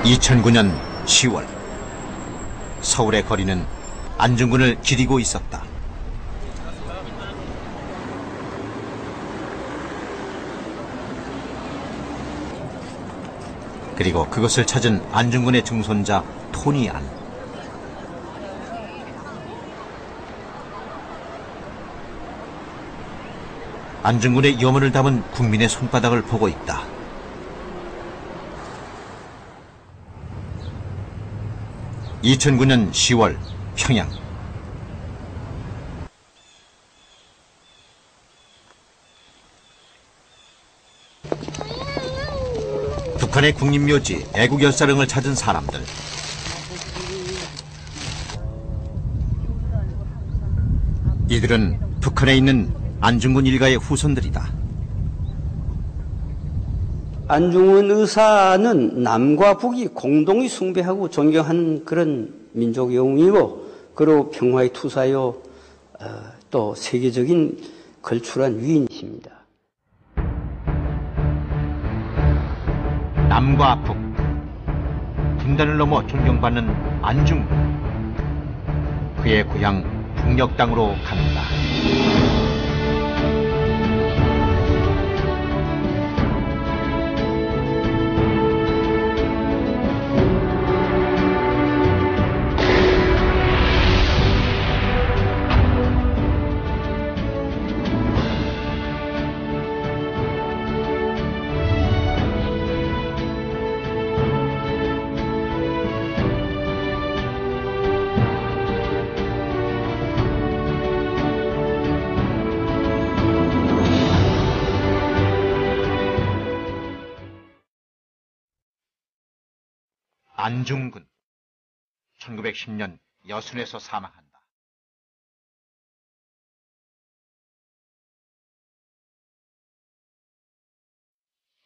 2009년 10월 서울의 거리는 안중근을 기리고 있었다. 그리고 그것을 찾은 안중근의 증손자 토니 안. 안중근의 염원을 담은 국민의 손바닥을 보고 있다. (2009년 10월) 평양. 북한의 국립묘지 애국열사릉을 찾은 사람들. 이들은 북한에 있는 안중근 일가의 후손들이다. 안중근 의사는 남과 북이 공동히 숭배하고 존경하는 그런 민족 영웅이고, 그리고 평화의 투사요, 또 세계적인 걸출한 위인이십니다. 남과 북, 분단을 넘어 존경받는 안중근. 그의 고향 북녘 땅으로 간다. 안중근 1910년 여순에서 사망한다.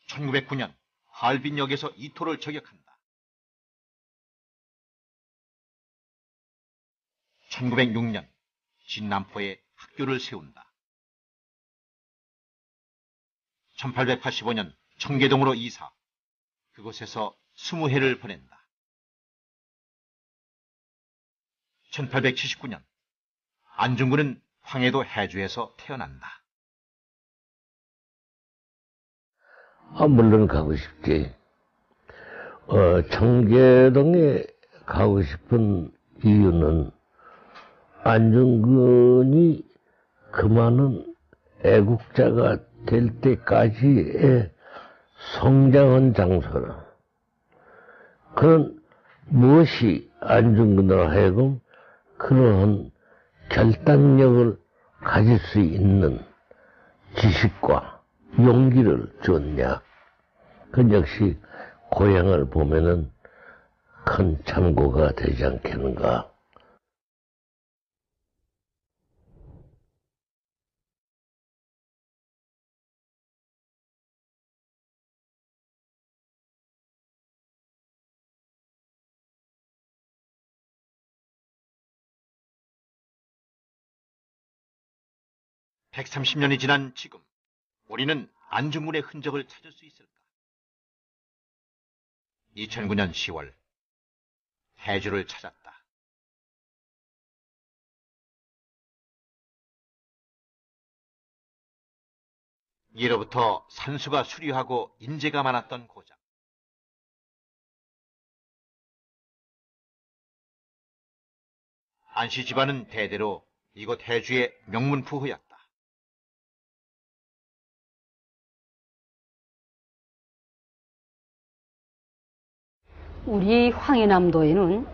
(1909년) 하얼빈역에서 이토를 저격한다. 1906년 진남포에 학교를 세운다. 1885년 청계동으로 이사. 그곳에서 20해를 보낸다. 1879년 안중근은 황해도 해주에서 태어난다. 물론 가고 싶지. 청계동에 가고 싶은 이유는 안중근이 그 많은 애국자가 될 때까지의 성장한 장소라. 그런 무엇이 안중근으로 하여금 그러한 결단력을 가질 수 있는 지식과 용기를 주었냐. 그건 역시 고향을 보면은 큰 참고가 되지 않겠는가. (130년이) 지난 지금 우리는 안중근의 흔적을 찾을 수 있을까? 2009년 10월 해주를 찾았다. 예로부터 산수가 수려하고 인재가 많았던 고장. 안씨 집안은 대대로 이곳 해주의 명문부호였다. 우리 황해남도에는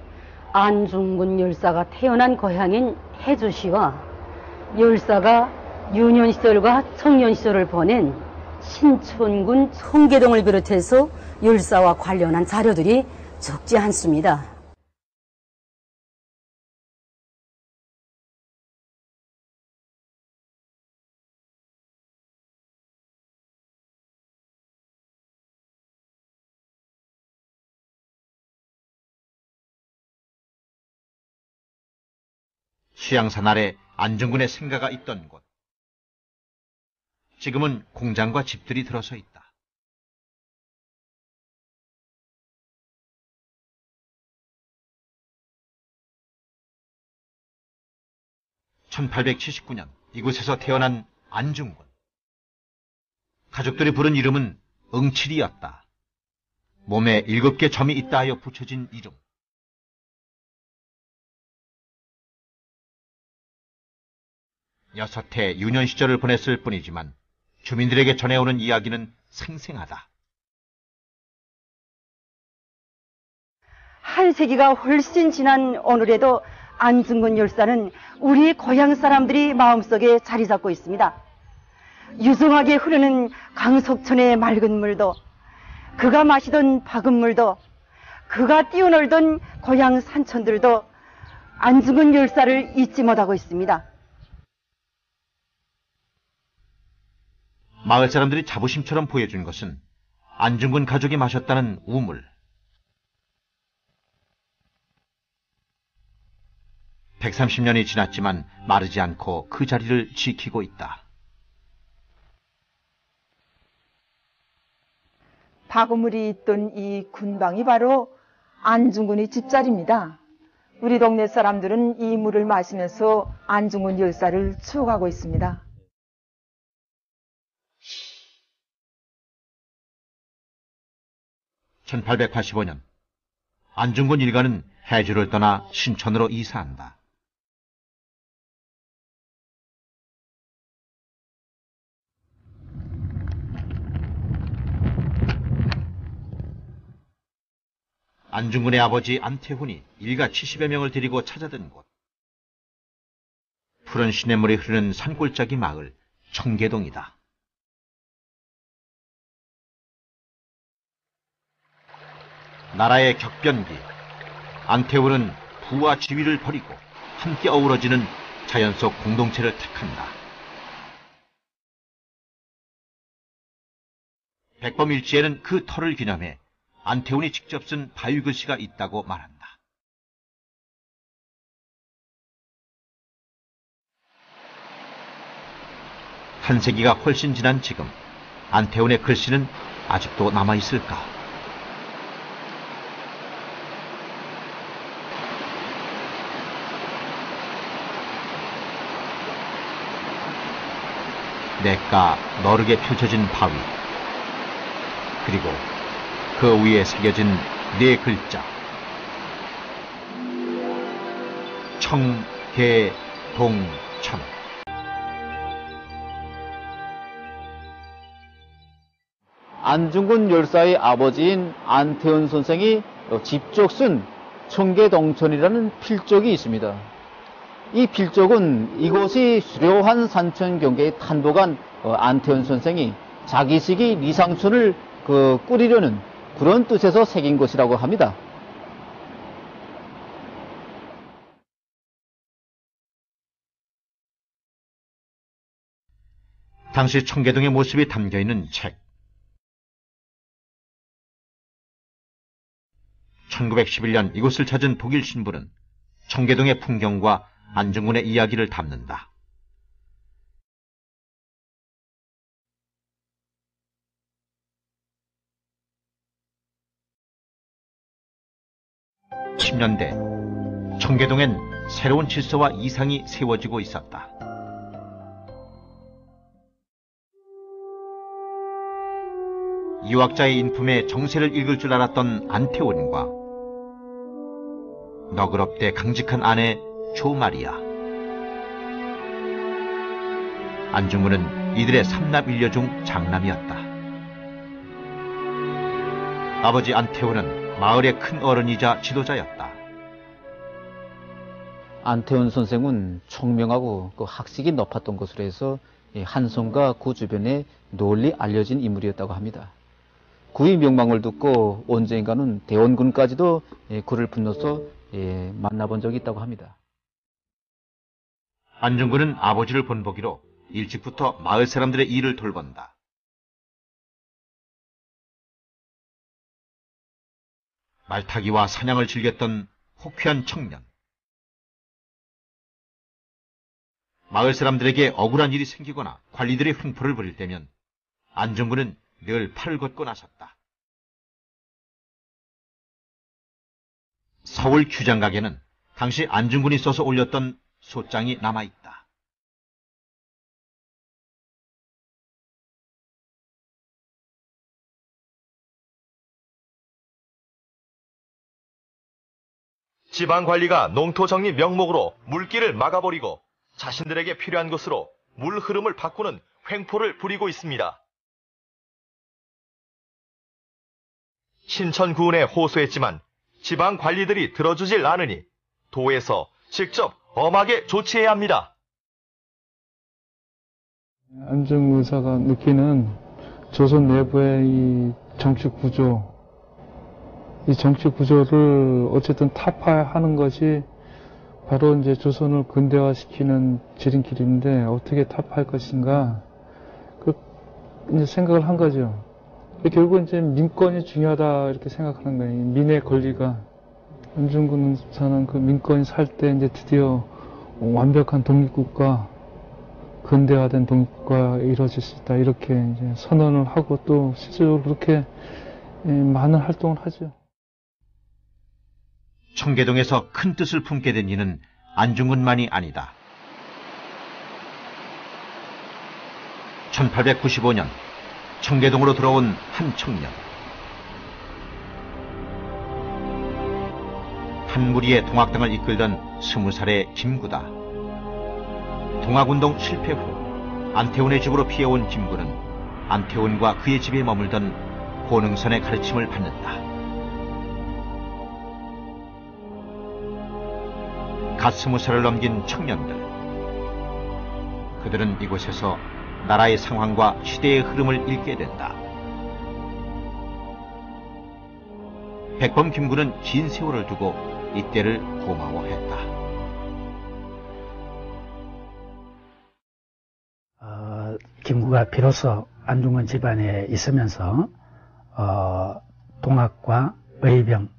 안중근 열사가 태어난 고향인 해주시와 열사가 유년시절과 청년시절을 보낸 신촌군 청계동을 비롯해서 열사와 관련한 자료들이 적지 않습니다. 수양산 아래 안중근의 생가가 있던 곳. 지금은 공장과 집들이 들어서 있다. 1879년 이곳에서 태어난 안중근. 가족들이 부른 이름은 응칠이었다. 몸에 7개 점이 있다 하여 붙여진 이름. 여섯해 유년 시절을 보냈을 뿐이지만 주민들에게 전해오는 이야기는 생생하다. 한 세기가 훨씬 지난 오늘에도 안중근 열사는 우리 고향 사람들이 마음속에 자리 잡고 있습니다. 유성하게 흐르는 강석천의 맑은 물도, 그가 마시던 박은 물도, 그가 뛰어놀던 고향 산천들도 안중근 열사를 잊지 못하고 있습니다. 마을 사람들이 자부심처럼 보여준 것은 안중근 가족이 마셨다는 우물. 130년이 지났지만 마르지 않고 그 자리를 지키고 있다. 바구물이 있던 이 군방이 바로 안중근의 집자리입니다. 우리 동네 사람들은 이 물을 마시면서 안중근 열사를 추억하고 있습니다. 1885년 안중근 일가는 해주를 떠나 신천으로 이사한다. 안중근의 아버지 안태훈이 일가 70여 명을 데리고 찾아든 곳. 푸른 시냇물이 흐르는 산골짜기 마을 청계동이다. 나라의 격변기. 안태훈은 부와 지위를 버리고 함께 어우러지는 자연 속 공동체를 택한다. 백범일지에는 그 터를 기념해 안태훈이 직접 쓴 바위글씨가 있다고 말한다. 한 세기가 훨씬 지난 지금 안태훈의 글씨는 아직도 남아있을까? 냇가 너르게 펼쳐진 바위, 그리고 그 위에 새겨진 4글자 청계동천. 안중근 열사의 아버지인 안태훈 선생이 직접 쓴 청계동천이라는 필적이 있습니다. 이 필적은 이곳이 수려한 산천 경계에 탄독한 안태훈 선생이 자기식이 리상촌을 꾸리려는 그런 뜻에서 새긴 것이라고 합니다. 당시 청계동의 모습이 담겨있는 책. 1911년 이곳을 찾은 독일 신부는 청계동의 풍경과 안중근의 이야기를 담는다. (10년대) 청계동엔 새로운 질서와 이상이 세워지고 있었다. 유학자의 인품에 정세를 읽을 줄 알았던 안태훈과 너그럽되 강직한 아내 조마리아. 안중근은 이들의 3남 1녀 중 장남이었다. 아버지 안태훈은 마을의 큰 어른이자 지도자였다. 안태훈 선생은 총명하고 학식이 높았던 것으로 해서 한성과 그 주변에 널리 알려진 인물이었다고 합니다. 그의 명망을 듣고 언젠가는 대원군까지도 그를 불러서 만나본 적이 있다고 합니다. 안중근은 아버지를 본보기로 일찍부터 마을 사람들의 일을 돌본다. 말타기와 사냥을 즐겼던 호쾌한 청년. 마을 사람들에게 억울한 일이 생기거나 관리들의 횡포를 부릴 때면 안중근은 늘 팔을 걷고 나섰다. 서울 규장각에는 당시 안중근이 써서 올렸던 소장이 남아있다. 지방관리가 농토정리 명목으로 물길을 막아버리고 자신들에게 필요한 곳으로 물 흐름을 바꾸는 횡포를 부리고 있습니다. 신천군에 호소했지만 지방관리들이 들어주질 않으니 도에서 직접 엄하게 조치해야 합니다. 안중근 의사가 느끼는 조선 내부의 이 정치 구조, 이 정치 구조를 어쨌든 타파하는 것이 바로 이제 조선을 근대화시키는 지름길인데 어떻게 타파할 것인가, 이제 생각을 한 거죠. 결국은 이제 민권이 중요하다 이렇게 생각하는 거예요. 민의 권리가. 안중근 의사는 그 민권이 살 때 이제 드디어 완벽한 독립국가, 근대화된 독립국가가 이루어질 수 있다 이렇게 이제 선언을 하고 또 실질적으로 그렇게 많은 활동을 하죠. 청계동에서 큰 뜻을 품게 된 이는 안중근만이 아니다. 1895년 청계동으로 들어온 한 청년. 한 무리의 동학당을 이끌던 20살의 김구다. 동학운동 실패 후 안태훈의 집으로 피해온 김구는 안태훈과 그의 집에 머물던 고능선의 가르침을 받는다. 갓 20살을 넘긴 청년들. 그들은 이곳에서 나라의 상황과 시대의 흐름을 읽게 된다. 백범 김구는 긴 세월을 두고 이때를 고마워했다. 김구가 비로소 안중근 집안에 있으면서 동학과 의병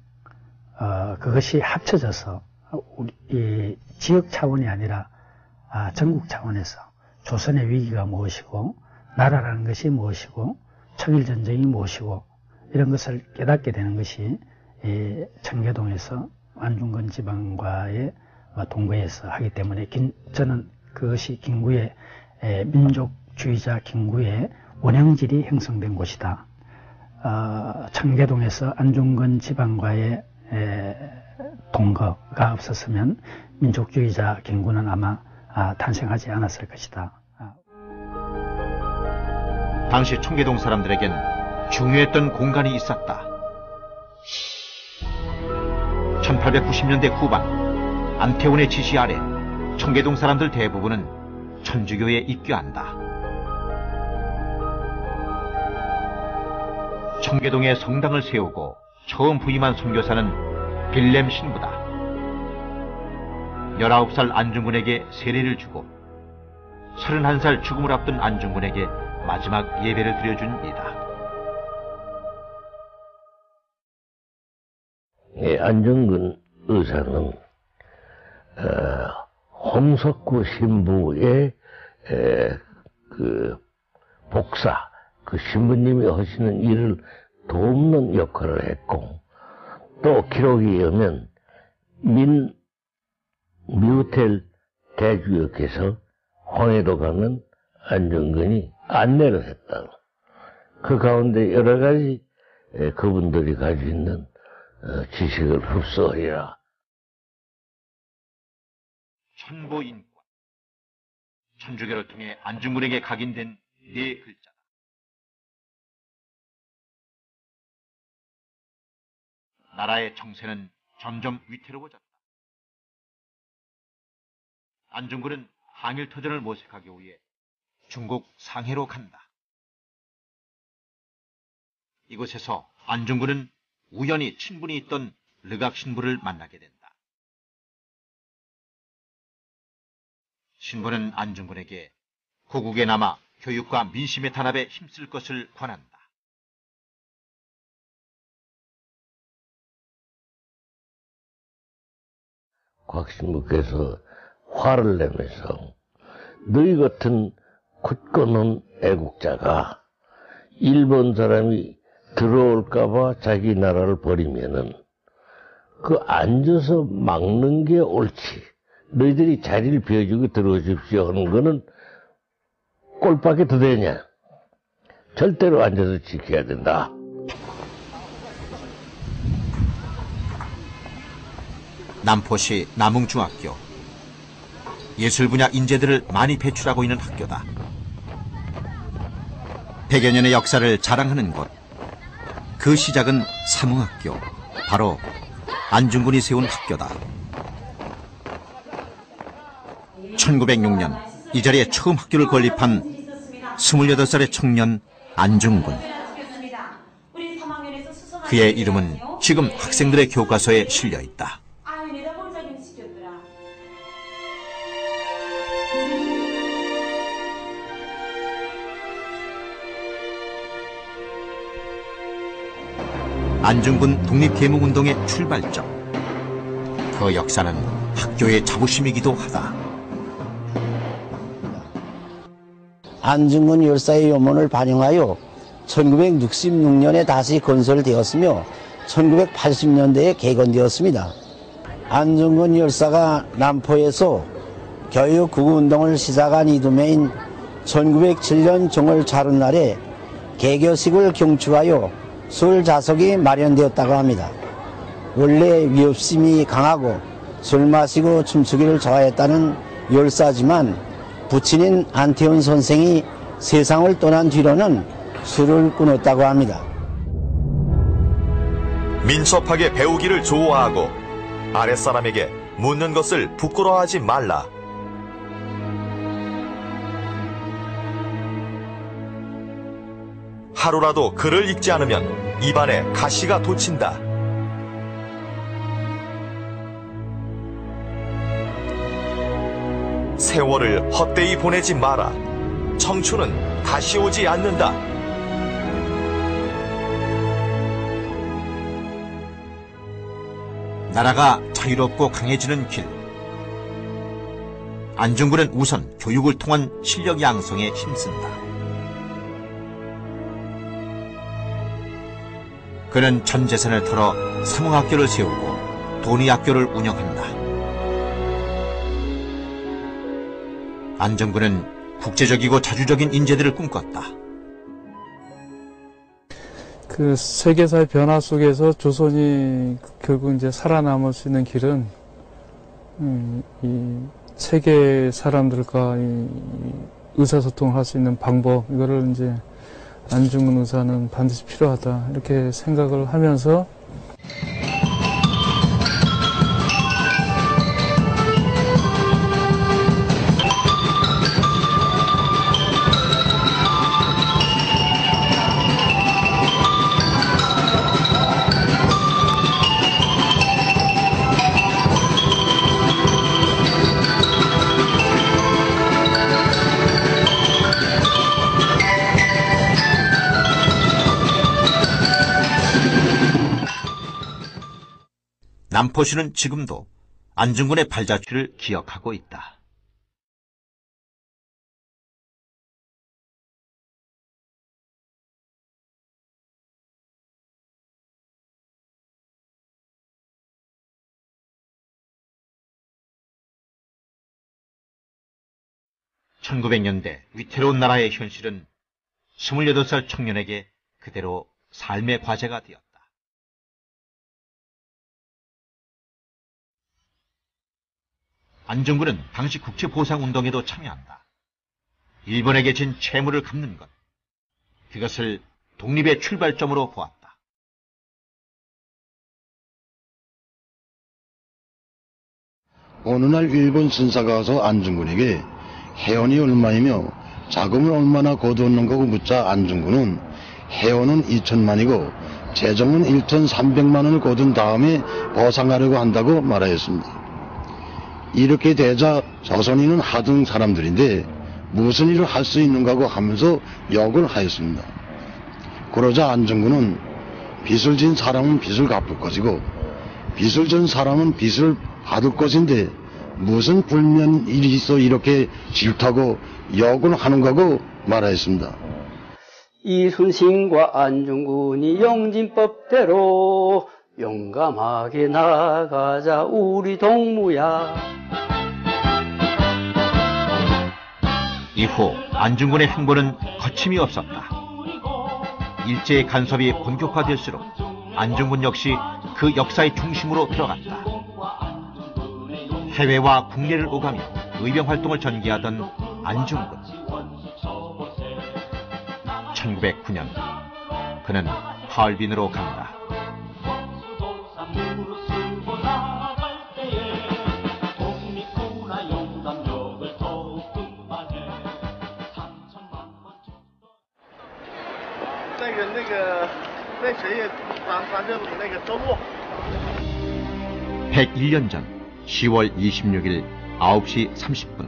그것이 합쳐져서 이 지역 차원이 아니라 전국 차원에서 조선의 위기가 무엇이고 나라라는 것이 무엇이고 청일전쟁이 무엇이고 이런 것을 깨닫게 되는 것이 이 청계동에서 안중근 지방과의 동거에서 하기 때문에 저는 그것이 김구의 민족주의자 김구의 원형질이 형성된 곳이다. 청계동에서 안중근 지방과의 동거가 없었으면 민족주의자 김구는 아마 탄생하지 않았을 것이다. 당시 청계동 사람들에겐 중요했던 공간이 있었다. 1890년대 후반 안태훈의 지시 아래 청계동 사람들 대부분은 천주교에 입교한다. 청계동에 성당을 세우고 처음 부임한 선교사는 빌렘 신부다. 19살 안중근에게 세례를 주고 31살 죽음을 앞둔 안중근에게 마지막 예배를 드려준 이다. 안중근 의사는 홍석구 신부의 그 복사, 그 신부님이 하시는 일을 돕는 역할을 했고, 또 기록에 의하면 미호텔 대주역에서 황해도 가면 안중근이 안내를 했다. 그 가운데 여러 가지 그분들이 가지고 있는 지식을 흡수하리라. 천보인권. 천주교를 통해 안중근에게 각인된 네 글자다. 나라의 정세는 점점 위태로워졌다. 안중근은 항일토전을 모색하기 위해 중국 상해로 간다. 이곳에서 안중근은 우연히 친분이 있던 르각 신부를 만나게 된다. 신부는 안중근에게 고국에 남아 교육과 민심의 단합에 힘쓸 것을 권한다. 곽 신부께서 화를 내면서 너희 같은 굳건한 애국자가 일본 사람이 들어올까봐 자기 나라를 버리면은 그 앉아서 막는 게 옳지. 너희들이 자리를 비워주고 들어오십시오 하는 거는 꼴밖에 더 되냐. 절대로 앉아서 지켜야 된다. 남포시 남흥중학교. 예술 분야 인재들을 많이 배출하고 있는 학교다. 100여 년의 역사를 자랑하는 곳. 그 시작은 삼흥학교, 바로 안중근이 세운 학교다. 1906년 이 자리에 처음 학교를 건립한 28살의 청년 안중근. 그의 이름은 지금 학생들의 교과서에 실려 있다. 안중근 독립개몽운동의 출발점. 그 역사는 학교의 자부심이기도 하다. 안중근 열사의 유문을 반영하여 1966년에 다시 건설되었으며 1980년대에 개건되었습니다. 안중근 열사가 남포에서 교육구구운동을 시작한 이듬해인 1907년 종을 차른 날에 개교식을 경축하여 술 좌석이 마련되었다고 합니다. 원래 위협심이 강하고 술 마시고 춤추기를 좋아했다는 열사지만 부친인 안태훈 선생이 세상을 떠난 뒤로는 술을 끊었다고 합니다. 민첩하게 배우기를 좋아하고 아랫사람에게 묻는 것을 부끄러워하지 말라. 하루라도 글을 읽지 않으면 입안에 가시가 돋친다. 세월을 헛되이 보내지 마라. 청춘은 다시 오지 않는다. 나라가 자유롭고 강해지는 길. 안중근은 우선 교육을 통한 실력 양성에 힘쓴다. 그는 전 재산을 털어 삼흥학교를 세우고 돈이학교를 운영한다. 안중근은 국제적이고 자주적인 인재들을 꿈꿨다. 그 세계사의 변화 속에서 조선이 결국 이제 살아남을 수 있는 길은 이 세계 사람들과 이 의사소통을 할 수 있는 방법, 이거를 이제 안중근 의사는 반드시 필요하다, 이렇게 생각을 하면서 남포시는 지금도 안중근의 발자취를 기억하고 있다. (1900년대) 위태로운 나라의 현실은 28살 청년에게 그대로 삶의 과제가 되었다. 안중근은 당시 국채보상운동에도 참여한다. 일본에게 진 채무를 갚는 것, 그것을 독립의 출발점으로 보았다. 어느 날 일본 선사가 와서 안중근에게 회원이 얼마이며 자금을 얼마나 거두었는가 묻자 안중근은 회원은 2천만이고 재정은 1,300만 원을 거둔 다음에 보상하려고 한다고 말하였습니다. 이렇게 되자 조선인은 하등 사람들인데 무슨 일을 할 수 있는가고 하면서 욕을 하였습니다. 그러자 안중근은 빚을 진 사람은 빚을 갚을 것이고 빚을 진 사람은 빚을 받을 것인데 무슨 불면 일이 있어 이렇게 질투하고 욕을 하는 거고 말하였습니다. 이순신과 안중근이 영진법대로 용감하게 나가자 우리 동무야. 이후 안중근의 행보는 거침이 없었다. 일제의 간섭이 본격화될수록 안중근 역시 그 역사의 중심으로 들어갔다. 해외와 국내를 오가며 의병 활동을 전개하던 안중근. 1909년 그는 하얼빈으로 간다. (101년) 전 10월 26일 9시 30분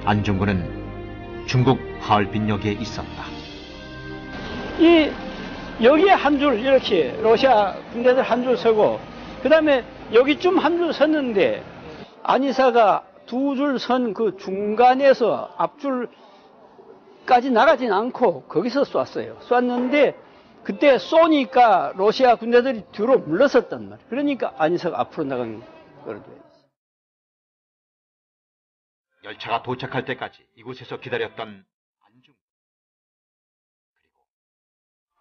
안중근은 중국 하얼빈역에 있었다. 여기에 한 줄 이렇게 러시아 군대들 한 줄 서고 그 다음에 여기쯤 한 줄 섰는데 안이사가 두 줄 선 그 중간에서 앞줄까지 나가진 않고 거기서 쐈어요. 쐈는데 그때 쏘니까 러시아 군대들이 뒤로 물러섰단 말이에요. 그러니까 안이사가 앞으로 나간 거로 돼요. 열차가 도착할 때까지 이곳에서 기다렸던 안중근. 그리고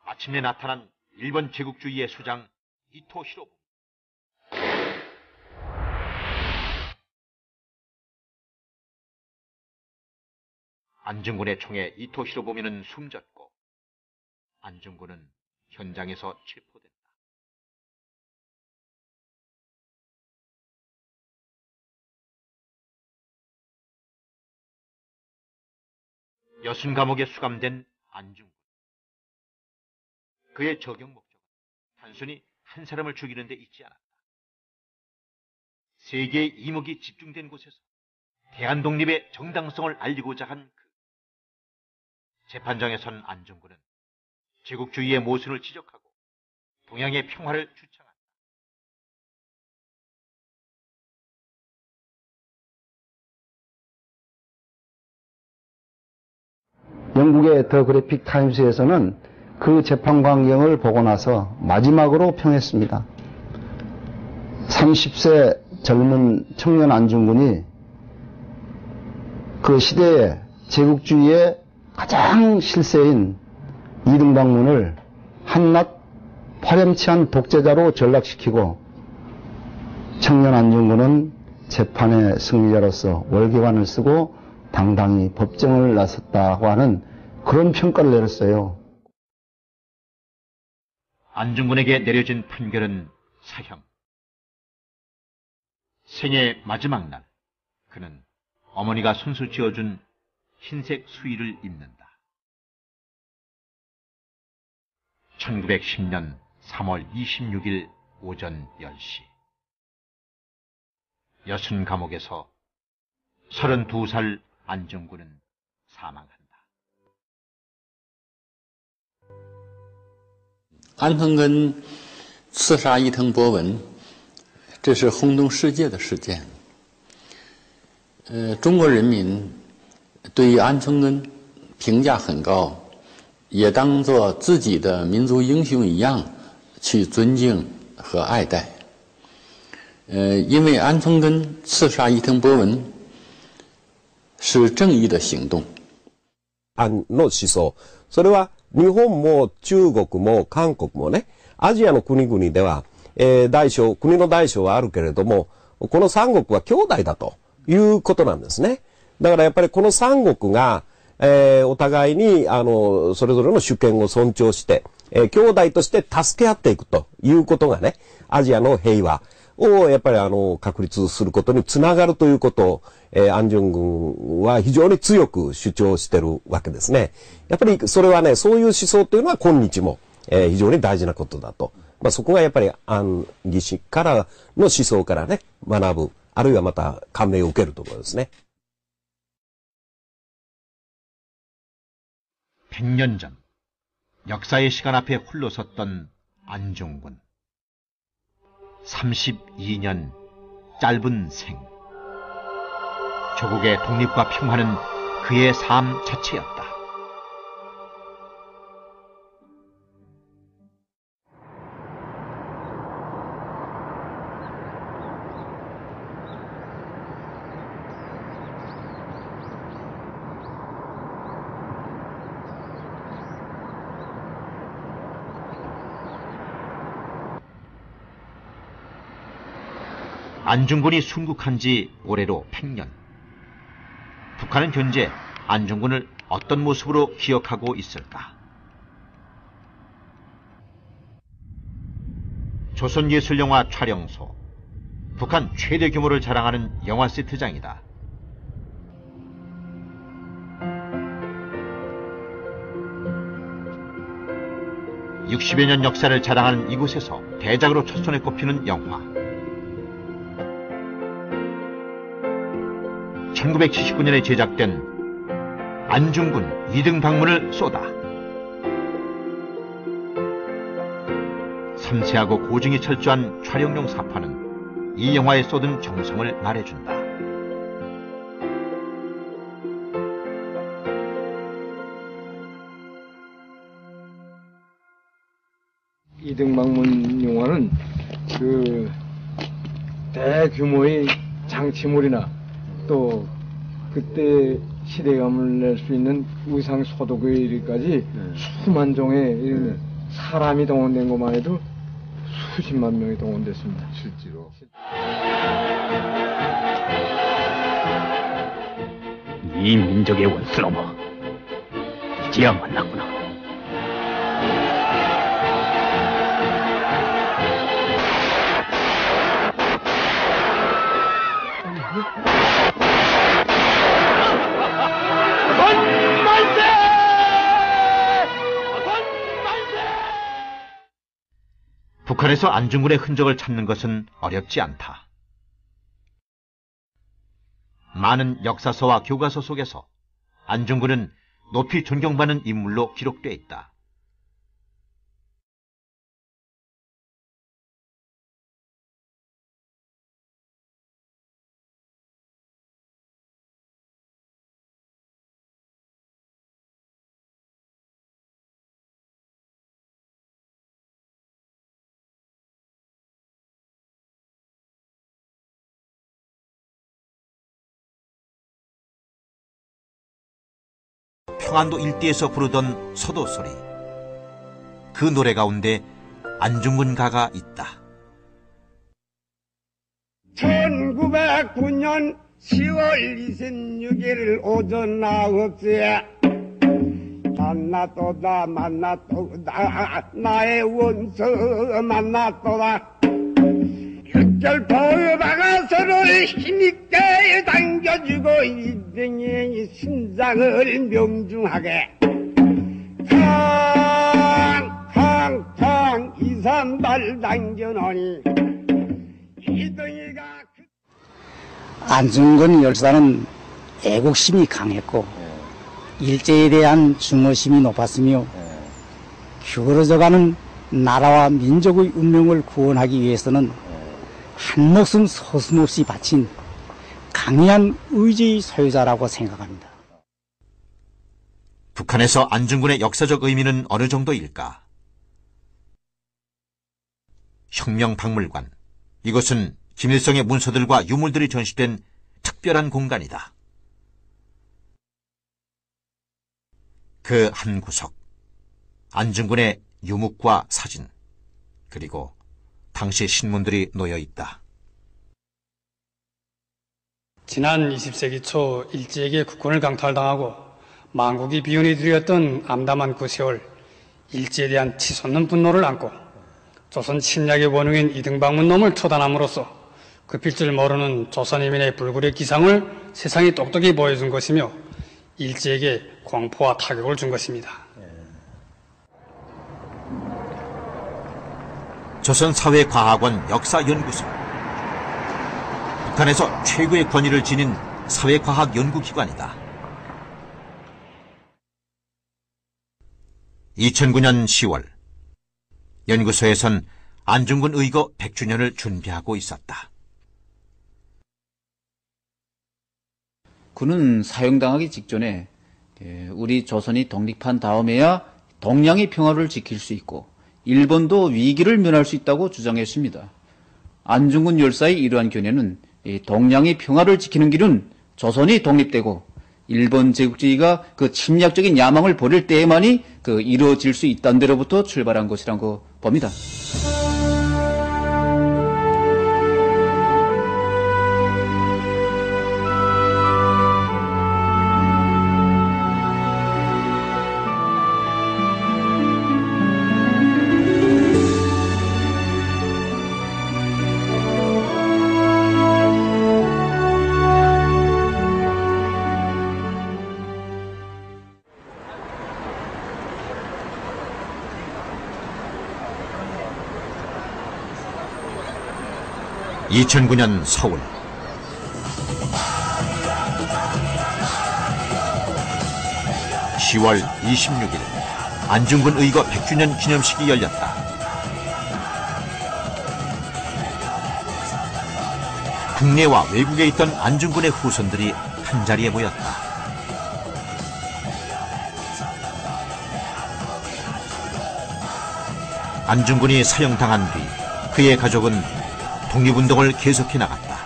마침내 나타난 일본 제국주의의 수장 이토 히로부미. 안중근의 총에 이토 히로부미는 숨졌고 안중근은 현장에서 체포됐다. 여순 감옥에 수감된 안중근. 그의 적용 목적은 단순히 한 사람을 죽이는 데 있지 않았다. 세계의 이목이 집중된 곳에서 대한독립의 정당성을 알리고자 한 그. 재판장에 선 안중근은 제국주의의 모순을 지적하고 동양의 평화를 주창한다. 영국의 더 그래픽 타임스에서는 그 재판 광경을 보고 나서 마지막으로 평했습니다. 30세 젊은 청년 안중근이 그 시대의 제국주의의 가장 실세인 이등방문을 한낱 파렴치한 독재자로 전락시키고 청년 안중근은 재판의 승리자로서 월계관을 쓰고 당당히 법정을 나섰다고 하는 그런 평가를 내렸어요. 안중근에게 내려진 판결은 사형. 생애 마지막 날 그는 어머니가 손수 지어준 흰색 수의를 입는다. 1910년 3월 26일 오전 10시 여순 감옥에서 32살 안중근은 사망한다. 安藤根刺杀伊藤博文，这是轰动世界的事件。中国人民对于安藤根评价很高，也当作自己的民族英雄一样去尊敬和爱戴。因为安藤根刺杀伊藤博文是正義的行動。の思想。それは日本も中国も韓国もね、アジアの国々では、国の大小はあるけれども、この三国は兄弟だということなんですね。だからやっぱりこの三国が、お互いに、それぞれの主権を尊重して、兄弟として助け合っていくということがね、アジアの平和をやっぱり確立することにつながるということを、安重軍は非常に強く主張してるわけですね。やっぱりそれはね、そういう思想というのは今日も、非常に大事なことだと。そこがやっぱり安義士からの思想からね、学ぶ、あるいはまた感銘を受けるところですね。100년 전, 역사의 시간 앞에 홀로 섰던 안중근. 32년 짧은 생. 조국의 독립과 평화는 그의 삶 자체였다. 안중근이 순국한 지 올해로 100년. 북한은 현재 안중근을 어떤 모습으로 기억하고 있을까? 조선예술영화 촬영소. 북한 최대 규모를 자랑하는 영화 세트장이다. (60여 년) 역사를 자랑하는 이곳에서 대작으로 첫 손에 꼽히는 영화. 1979년에 제작된 안중근 2등 방문을 쏘다. 섬세하고 고증이 철저한 촬영용 사파는 이 영화에 쏟은 정성을 말해준다. 이등방문 영화는 그 대규모의 장치물이나 또 그때 시대감을 낼 수 있는 의상 소독의 일까지 수만 종의 사람이 동원된 것만 해도 수십만 명이 동원됐습니다. 실제로. 이 민족의 원수로머 이제야 만났구나. 북한에서 안중근의 흔적을 찾는 것은 어렵지 않다. 많은 역사서와 교과서 속에서 안중근은 높이 존경받는 인물로 기록되어 있다. 평안도 일대에서 부르던 서도소리. 그 노래 가운데 안중근 가가 있다. 1909년 10월 26일 오전 9시에 만났도다 나의 원수 만났도다. 육절포 박아서를 힘있게 당겨주고 이등의 심장을 명중하게 탕탕탕 2~3달 당겨놓으니 이등이가 안중근 열사는 애국심이 강했고 일제에 대한 증오심이 높았으며 기울어져가는 나라와 민족의 운명을 구원하기 위해서는 한목숨 서슴없이 바친 강인한 의지의 소유자라고 생각합니다. 북한에서 안중근의 역사적 의미는 어느 정도일까? 혁명박물관. 이것은 김일성의 문서들과 유물들이 전시된 특별한 공간이다. 그 한 구석, 안중근의 유묵과 사진, 그리고 당시 신문들이 놓여 있다. 지난 20세기 초 일제에게 국권을 강탈당하고 만국이 비운이 들였던 암담한 그 세월, 일제에 대한 치솟는 분노를 안고 조선 침략의 원흉인 이등방문 놈을 처단함으로써 급힐 줄 모르는 조선인민의 불굴의 기상을 세상이 똑똑히 보여준 것이며 일제에게 공포와 타격을 준 것입니다. 조선사회과학원 역사연구소. 북한에서 최고의 권위를 지닌 사회과학연구기관이다. 2009년 10월, 연구소에선 안중근 의거 100주년을 준비하고 있었다. 그는 사형당하기 직전에 우리 조선이 독립한 다음에야 동양의 평화를 지킬 수 있고 일본도 위기를 면할 수 있다고 주장했습니다. 안중근 열사의 이러한 견해는 동양의 평화를 지키는 길은 조선이 독립되고 일본 제국주의가 그 침략적인 야망을 버릴 때에만이 이루어질 수 있다는 데로부터 출발한 것이라고 봅니다. 2009년 서울. (10월 26일) 안중근 의거 100주년 기념식이 열렸다. 국내와 외국에 있던 안중근의 후손들이 한자리에 모였다. 안중근이 사형당한 뒤 그의 가족은 독립운동을 계속해 나갔다.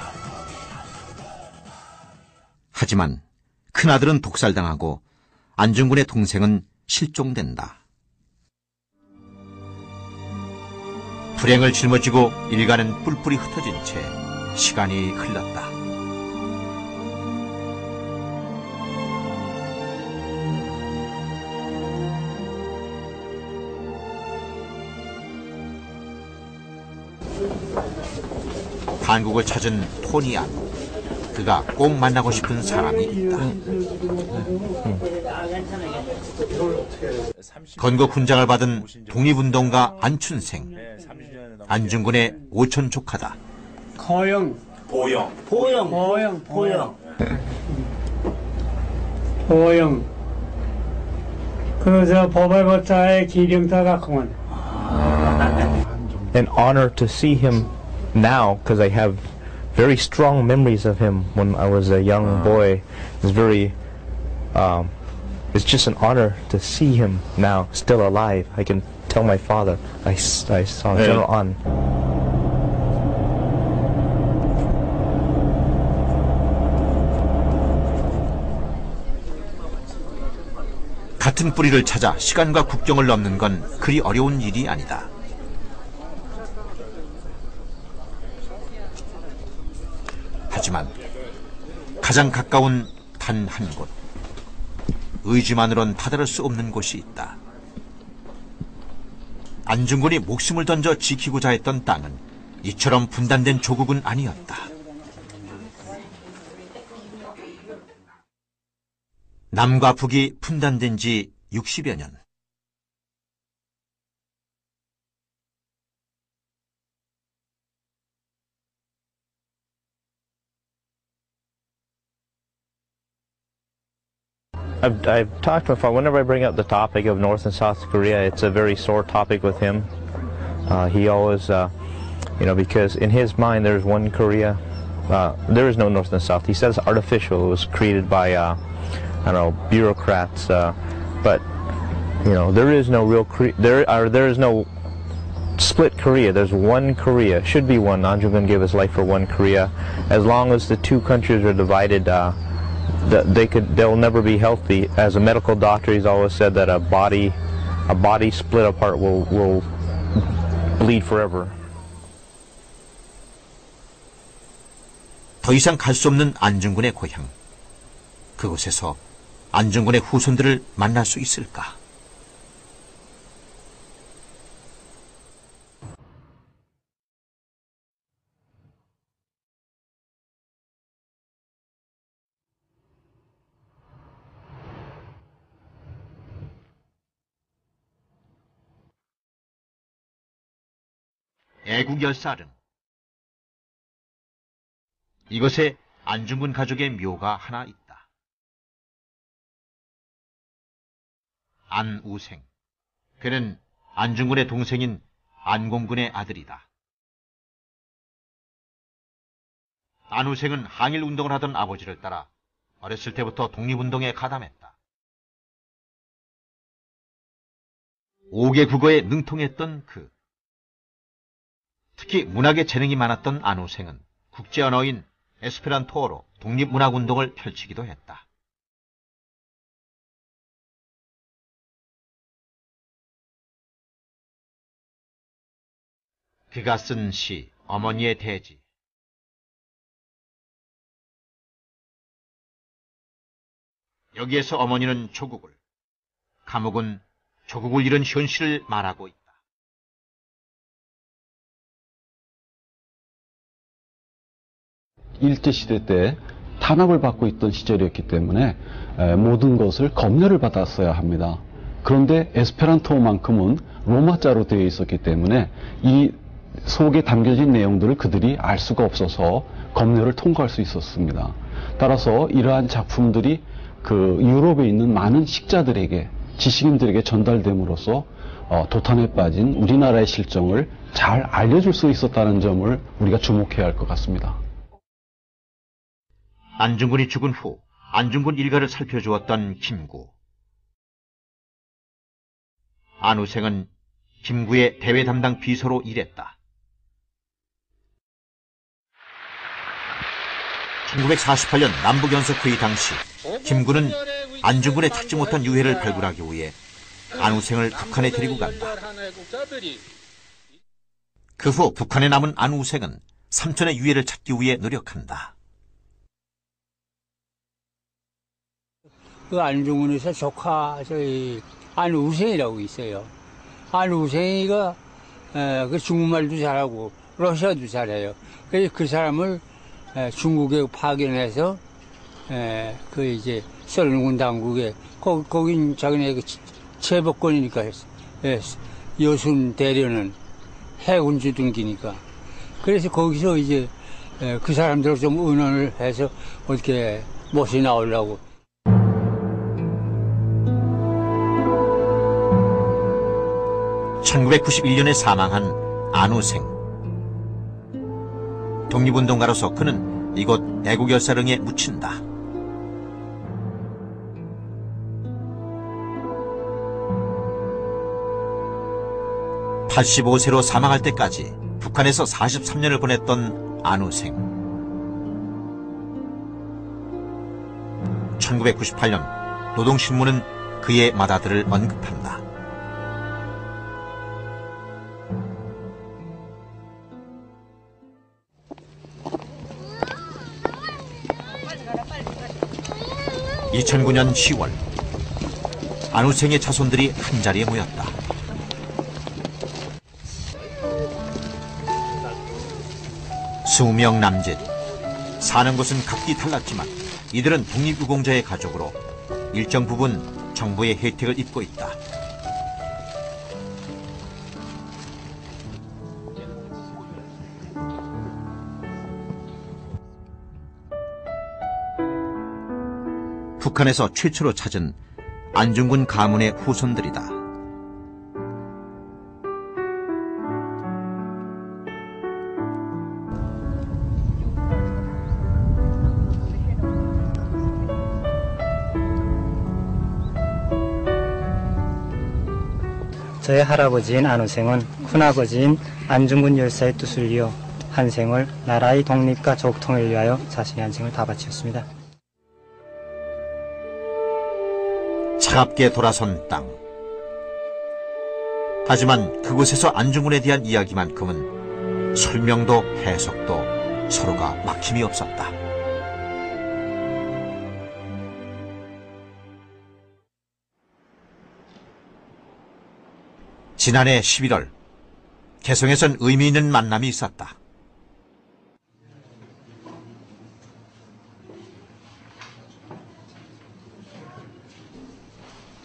하지만 큰아들은 독살당하고 안중근의 동생은 실종된다. 불행을 짊어지고 일가는 뿔뿔이 흩어진 채 시간이 흘렀다. 한국을 찾은 토니안. 그가 꼭 만나고 싶은 사람이 있다. 건국 훈장을 받은 독립운동가 안춘생. 안중근의 오촌 조카다. 보영. 그저 보발보자의 기령타 같구만. An honor to see him now, because I have very strong memories of him when I was a young boy. It's just an honor to see him now, still alive. I can tell my father I saw General An. 같은 뿌리를 찾아 시간과 국경을 넘는 건 그리 어려운 일이 아니다. 하지만 가장 가까운 단 한 곳, 의지만으론 다다를 수 없는 곳이 있다. 안중근이 목숨을 던져 지키고자 했던 땅은 이처럼 분단된 조국은 아니었다. 남과 북이 분단된 지 60여 년. I've talked to my father. Whenever I bring up the topic of North and South Korea, it's a very sore topic with him. He always, because in his mind there's one Korea. There is no North and South. He says it's artificial. It was created by, bureaucrats. But there is no real there is no split Korea. There's one Korea. Should be one. Anjungun gave his life for one Korea. As long as the two countries are divided, they'll never be healthy. As a medical doctor, he's always said that a body split apart will bleed forever. 더 이상 갈 수 없는 안중근의 고향. 그곳에서 안중근의 후손들을 만날 수 있을까? 애국열사릉. 이곳에 안중근 가족의 묘가 하나 있다. 안우생. 그는 안중근의 동생인 안공군의 아들이다. 안우생은 항일운동을 하던 아버지를 따라 어렸을 때부터 독립운동에 가담했다. 5개 국어에 능통했던 그. 특히 문학에 재능이 많았던 안우생은 국제 언어인 에스페란토어로 독립문학운동을 펼치기도 했다. 그가 쓴 시 어머니의 대지. 여기에서 어머니는 조국을, 감옥은 조국을 잃은 현실을 말하고 있다. 일제시대 때 탄압을 받고 있던 시절이었기 때문에 모든 것을 검열을 받았어야 합니다. 그런데 에스페란토만큼은 로마자로 되어 있었기 때문에 이 속에 담겨진 내용들을 그들이 알 수가 없어서 검열을 통과할 수 있었습니다. 따라서 이러한 작품들이 그 유럽에 있는 많은 식자들에게, 지식인들에게 전달됨으로써 도탄에 빠진 우리나라의 실정을 잘 알려줄 수 있었다는 점을 우리가 주목해야 할 것 같습니다. 안중근이 죽은 후 안중근 일가를 살펴주었던 김구. 안우생은 김구의 대외 담당 비서로 일했다. 1948년 남북연석회의 당시 김구는 안중근의 찾지 못한 유해를 발굴하기 위해 안우생을 북한에 데리고 간다. 그 후 북한에 남은 안우생은 삼촌의 유해를 찾기 위해 노력한다. 그 안중근에서 조카 안우생이라고 있어요. 안우생이가 그 중국말도 잘하고 러시아도 잘해요. 그래서 그 사람을 중국에 파견해서 그 이제 소련군 당국에 거긴 자기네 그 제복권이니까 여순 대련은 해군 주둔기니까 그래서 거기서 이제 그 사람들을 좀 의논을 해서 어떻게 못이 나오려고. (1991년에) 사망한 안우생. 독립운동가로서 그는 이곳 애국열사릉에 묻힌다. (85세로) 사망할 때까지 북한에서 43년을 보냈던 안우생. 1998년 노동신문은 그의 맏아들을 언급한다. (2009년 10월) 안우생의 자손들이 한자리에 모였다. 수명 남짓. 사는 곳은 각기 달랐지만 이들은 독립유공자의 가족으로 일정 부분 정부의 혜택을 입고 있다. 북한에서 최초로 찾은 안중근 가문의 후손들이다. 저의 할아버지인 안우생은 큰아버지인 안중근 열사의 뜻을 이어 한 생을 나라의 독립과 조국통일을 위하여 자신의 한 생을 다 바치었습니다. 차갑게 돌아선 땅. 하지만 그곳에서 안중근에 대한 이야기만큼은 설명도 해석도 서로가 막힘이 없었다. 지난해 11월 개성에선 의미 있는 만남이 있었다.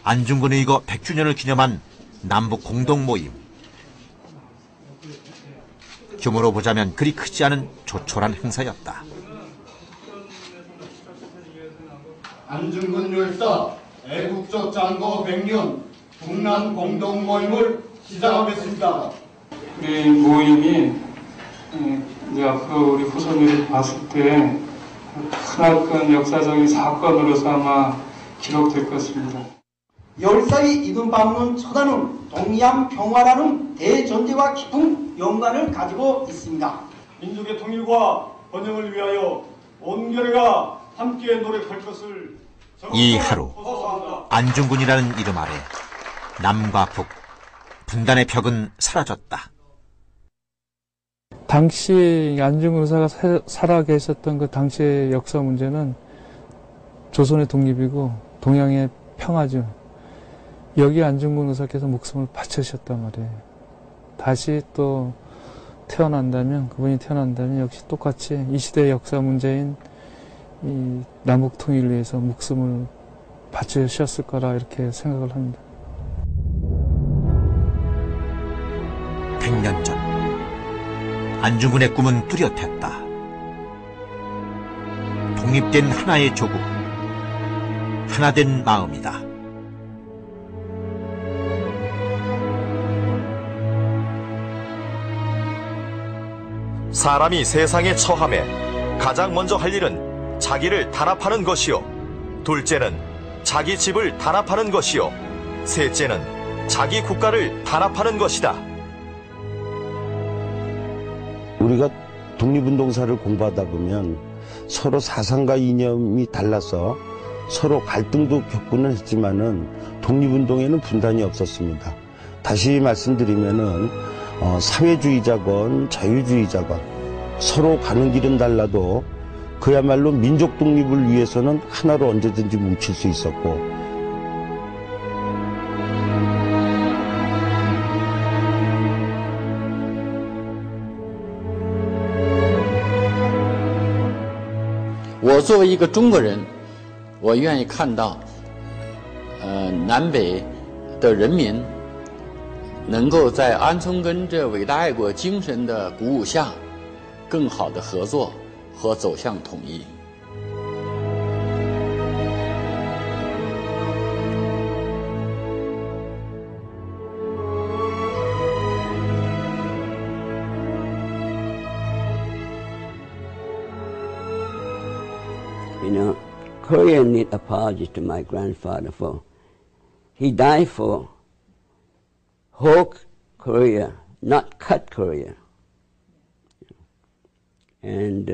안중근 의거 100주년을 기념한 남북 공동 모임. 규모로 보자면 그리 크지 않은 조촐한 행사였다. 안중근 열사 애국적 장거 100년 북남 공동 모임을 시작하겠습니다. 우리 모임이 이제 앞으로 우리 후손들이 봤을 때 크나큰 역사적인 사건으로서 아마 기록될 것입니다. 열사의 이름 받는 처단은 동양 평화라는 대전제와 깊은 연관을 가지고 있습니다. 민족의 통일과 번영을 위하여 온 결의가 함께 노력할 것을. 이 하루 안중근이라는 이름 아래 남과 북 분단의 벽은 사라졌다. 당시 안중근 의사가 살아계셨던 그 당시의 역사 문제는 조선의 독립이고 동양의 평화죠. 여기 안중근 의사께서 목숨을 바치셨단 말이에요. 다시 또 그분이 태어난다면 역시 똑같이 이 시대의 역사 문제인 이 남북 통일을 위해서 목숨을 바치셨을 거라 이렇게 생각을 합니다. 100년 전 안중근의 꿈은 뚜렷했다. 독립된 하나의 조국, 하나된 마음이다. 사람이 세상에 처함에 가장 먼저 할 일은 자기를 단합하는 것이요, 둘째는 자기 집을 단합하는 것이요, 셋째는 자기 국가를 단합하는 것이다. 우리가 독립운동사를 공부하다 보면 서로 사상과 이념이 달라서 서로 갈등도 겪고는 했지만은 독립운동에는 분단이 없었습니다. 다시 말씀드리면은 사회주의자건 자유주의자건 서로 가는 길은 달라도 그야말로 민족 독립을 위해서는 하나로 언제든지 뭉칠 수 있었고,我作为一个中国人，我愿意看到，南北的人民能够在安重根这伟大爱国精神的鼓舞下，更好的合作和走向统一。You know, Korea need apology to my grandfather for he died for whole Korea, not cut Korea. And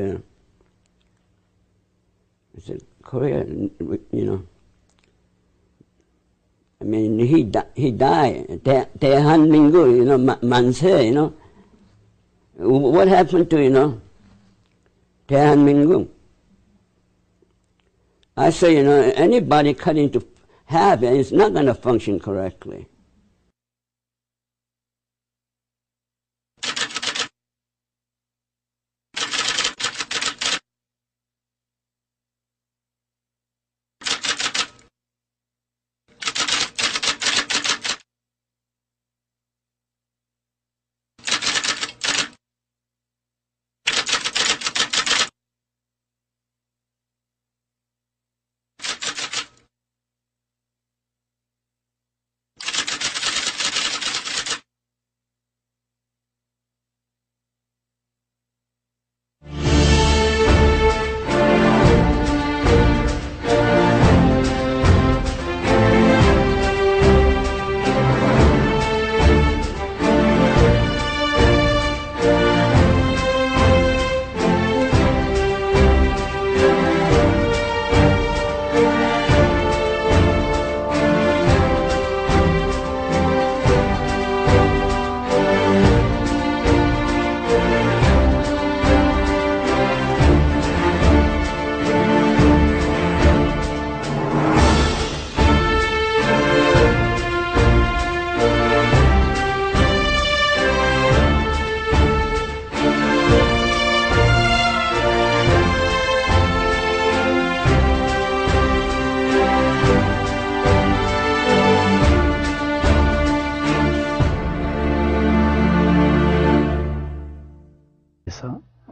I said, Korea, you know, I mean, he died. 대한민국, you know, 만세, you know. What happened to, you know, 대한민국? I say, you know, anybody cut into half, it's not going to function correctly.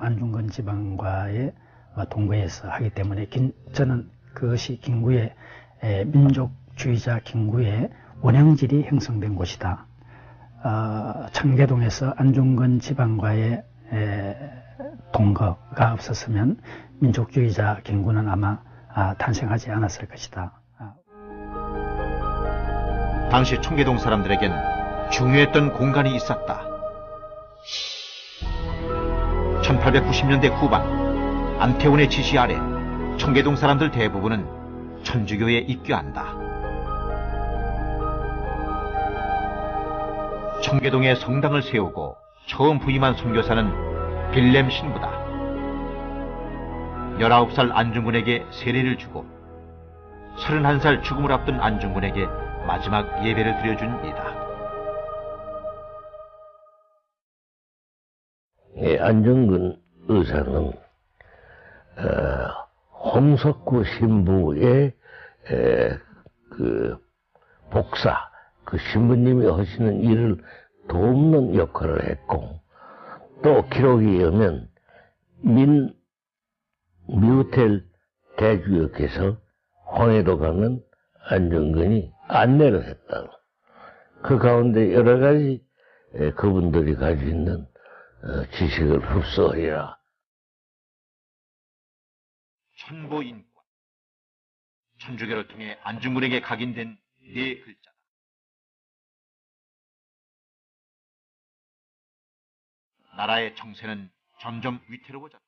안중근 지방과의 동거에서 하기 때문에 저는 그것이 김구의 민족주의자 김구의 원형질이 형성된 곳이다. 청계동에서 안중근 지방과의 동거가 없었으면 민족주의자 김구는 아마 탄생하지 않았을 것이다. 당시 청계동 사람들에겐 중요했던 공간이 있었다. 1890년대 후반 안태훈의 지시 아래 청계동 사람들 대부분은 천주교에 입교한다. 청계동에 성당을 세우고 처음 부임한 선교사는 빌렘 신부다. 19살 안중근에게 세례를 주고 31살 죽음을 앞둔 안중근에게 마지막 예배를 드려준 이다. 안중근 의사는 홍석구 신부의 그 복사, 그 신부님이 하시는 일을 돕는 역할을 했고, 또 기록에 의하면 미호텔 대주역에서 황해도 가면 안중근이 안내를 했다. 그 가운데 여러 가지 그분들이 가지고 있는 지식을 흡수하리라. 천보인권. 천주교를 통해 안중근에게 각인된 네 글자다. 나라의 정세는 점점 위태로워졌다.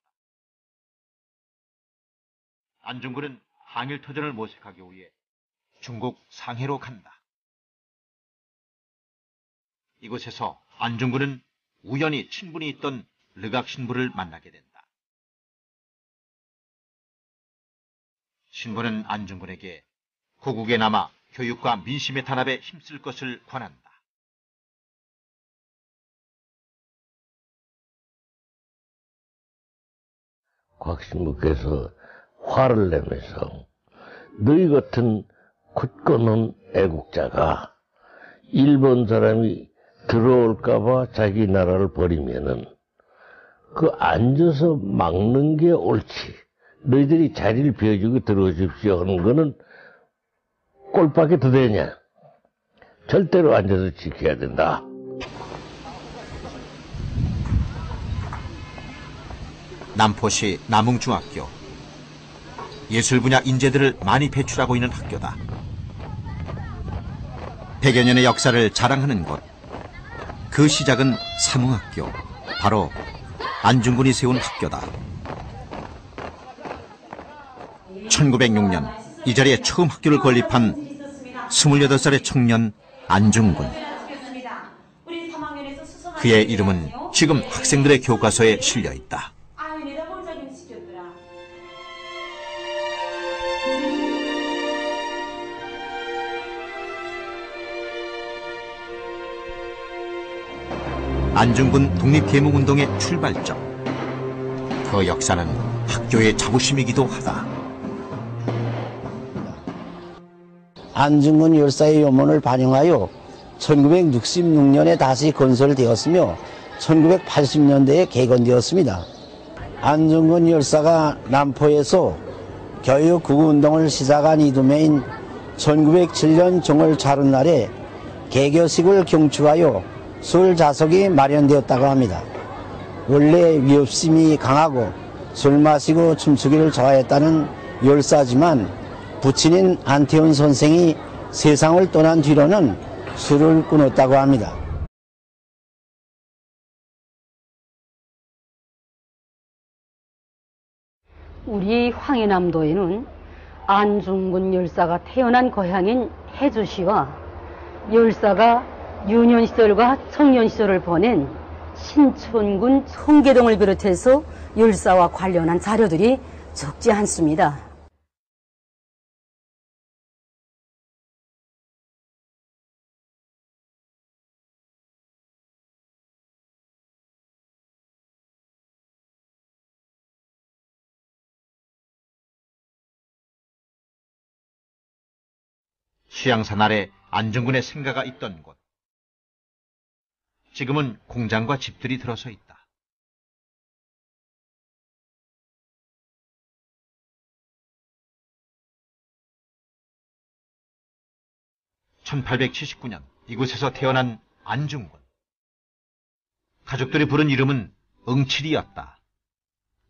안중근은 항일터전을 모색하기 위해 중국 상해로 간다. 이곳에서 안중근은 우연히 친분이 있던 르각 신부를 만나게 된다. 신부는 안중근에게 고국에 남아 교육과 민심의 단합에 힘쓸 것을 권한다. 곽 신부께서 화를 내면서 너희 같은 굳건한 애국자가 일본 사람이 들어올까봐 자기 나라를 버리면은 그 앉아서 막는 게 옳지. 너희들이 자리를 비워주고 들어오십시오 하는 거는 꼴밖에 더 되냐. 절대로 앉아서 지켜야 된다. 남포시 남흥중학교. 예술 분야 인재들을 많이 배출하고 있는 학교다. 100여 년의 역사를 자랑하는 곳. 그 시작은 삼흥학교. 바로 안중근이 세운 학교다. 1906년 이 자리에 처음 학교를 건립한 28살의 청년 안중근. 그의 이름은 지금 학생들의 교과서에 실려 있다. 안중근 독립개몽운동의 출발점. 그 역사는 학교의 자부심이기도 하다. 안중근 열사의 유문을 반영하여 1966년에 다시 건설되었으며 1980년대에 개건되었습니다. 안중근 열사가 남포에서 교육구구운동을 시작한 이듬해인 1907년 정월 자룻날에 개교식을 경축하여 술 좌석이 마련되었다고 합니다. 원래 위협심이 강하고 술 마시고 춤추기를 좋아했다는 열사지만 부친인 안태훈 선생이 세상을 떠난 뒤로는 술을 끊었다고 합니다. 우리 황해남도에는 안중근 열사가 태어난 고향인 해주시와 열사가 유년 시절과 청년 시절을 보낸 신촌군 청계동을 비롯해서 열사와 관련한 자료들이 적지 않습니다. 시양산 아래 안중근의 생가가 있던 곳. 지금은 공장과 집들이 들어서 있다. (1879년) 이곳에서 태어난 안중근. 가족들이 부른 이름은 응칠이었다.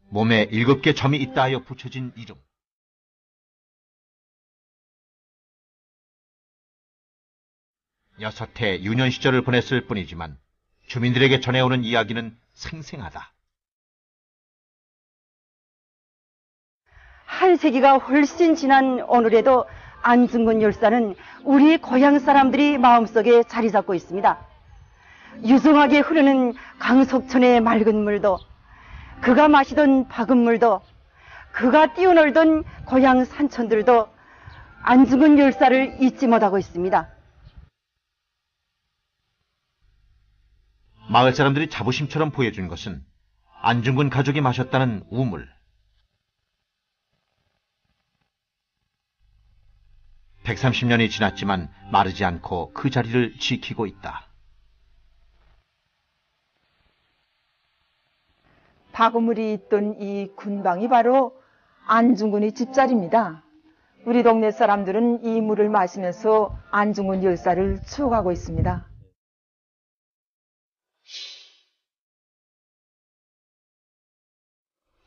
몸에 7개 점이 있다 하여 붙여진 이름. 여섯해 유년 시절을 보냈을 뿐이지만 주민들에게 전해오는 이야기는 생생하다. 한 세기가 훨씬 지난 오늘에도 안중근 열사는 우리 고향 사람들이 마음속에 자리 잡고 있습니다. 유성하게 흐르는 강석천의 맑은 물도, 그가 마시던 박은 물도, 그가 뛰어놀던 고향 산천들도 안중근 열사를 잊지 못하고 있습니다. 마을 사람들이 자부심처럼 보여준 것은 안중근 가족이 마셨다는 우물. 130년이 지났지만 마르지 않고 그 자리를 지키고 있다. 바구물이 있던 이 군방이 바로 안중근의 집자리입니다. 우리 동네 사람들은 이 물을 마시면서 안중근 열사를 추억하고 있습니다.